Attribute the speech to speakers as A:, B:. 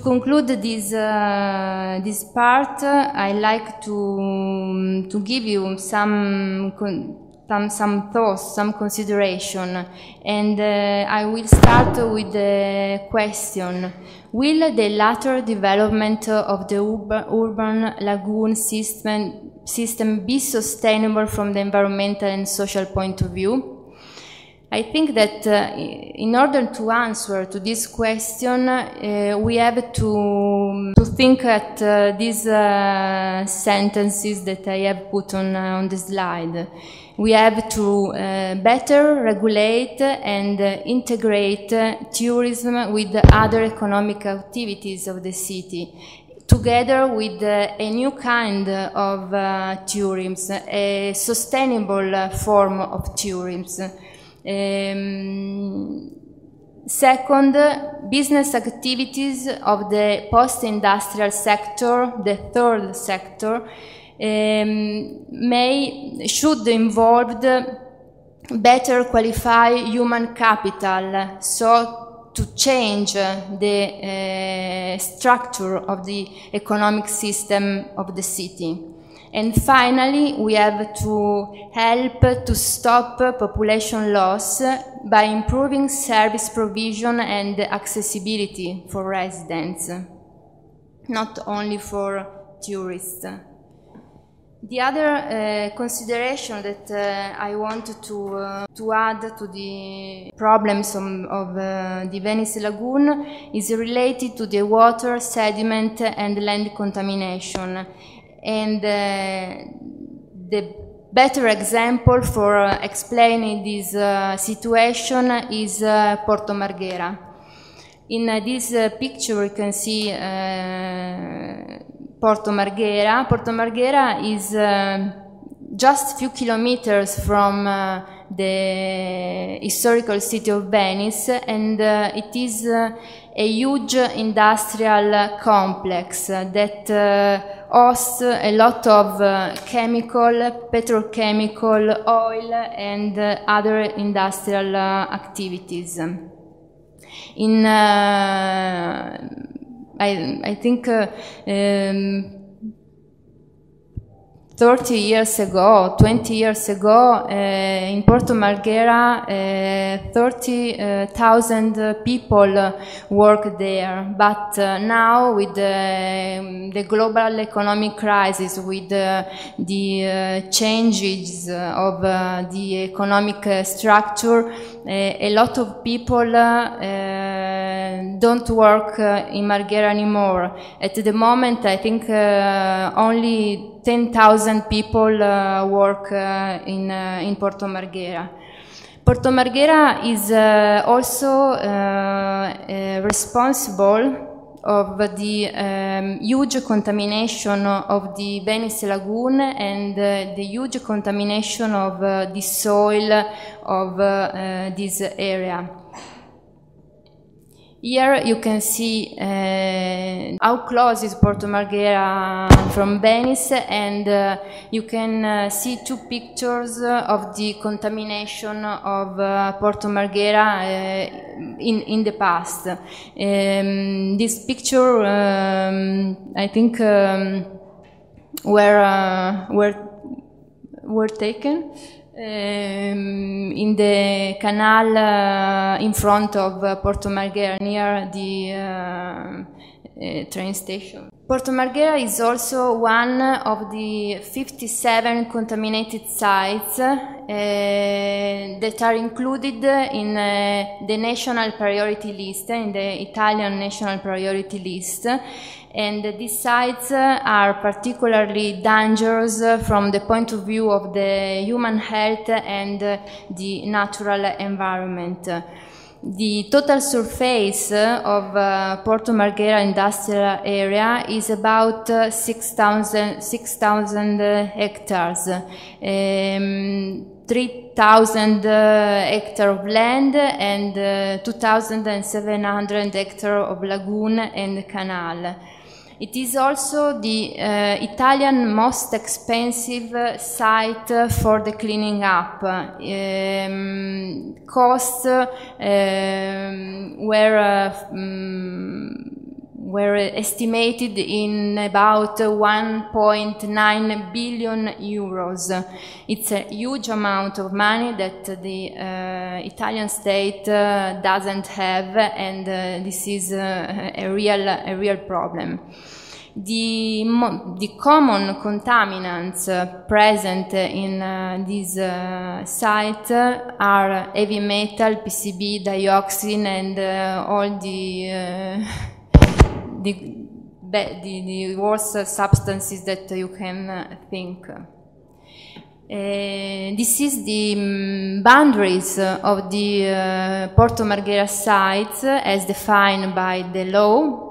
A: conclude this part, I like to give you some thoughts, some consideration, and I will start with the question: will the latter development of the urban lagoon system be sustainable from the environmental and social point of view? I think that in order to answer to this question, we have to think at these sentences that I have put on the slide. We have to better regulate and integrate tourism with other economic activities of the city, together with a new kind of tourism, a sustainable form of tourism. Second, business activities of the post-industrial sector, the third sector, should involve better qualify human capital, so to change the structure of the economic system of the city. And finally, we have to help to stop population loss by improving service provision and accessibility for residents, not only for tourists. The other consideration that I wanted to add to the problems of the Venice Lagoon is related to the water, sediment and land contamination. And the better example for explaining this situation is Porto Marghera. In this picture you can see Porto Marghera. Porto Marghera is just a few kilometers from the historical city of Venice, and it is a huge industrial complex that hosts a lot of chemical, petrochemical, oil and other industrial activities. I think 30 years ago, 20 years ago, in Porto Marghera, 30,000 people worked there. But now, with the global economic crisis, with the changes of the economic structure, a lot of people don't work in Marghera anymore. At the moment, I think only 10,000 people work in Porto Marghera. Porto Marghera is also responsible of the huge contamination of the Venice Lagoon and the huge contamination of the soil of this area. Here you can see how close is Porto Marghera from Venice, and you can see two pictures of the contamination of Porto Marghera in the past. This picture, I think, were taken in the canal in front of Porto Marghera, near the train station. Porto Marghera is also one of the 57 contaminated sites that are included in the national priority list, in the Italian national priority list. And these sites are particularly dangerous from the point of view of the human health and the natural environment. The total surface of Porto Marghera industrial area is about 6,000 hectares, 3,000 hectares of land and 2,700 hectares of lagoon and canal. It is also the Italian most expensive site for the cleaning up. were estimated in about 1.9 billion euros. It's a huge amount of money that the Italian state doesn't have, and this is a real problem. The common contaminants present in this site are heavy metal, PCB, dioxin, and all the worst substances that you can think. This is the boundaries of the Porto Marghera sites as defined by the law.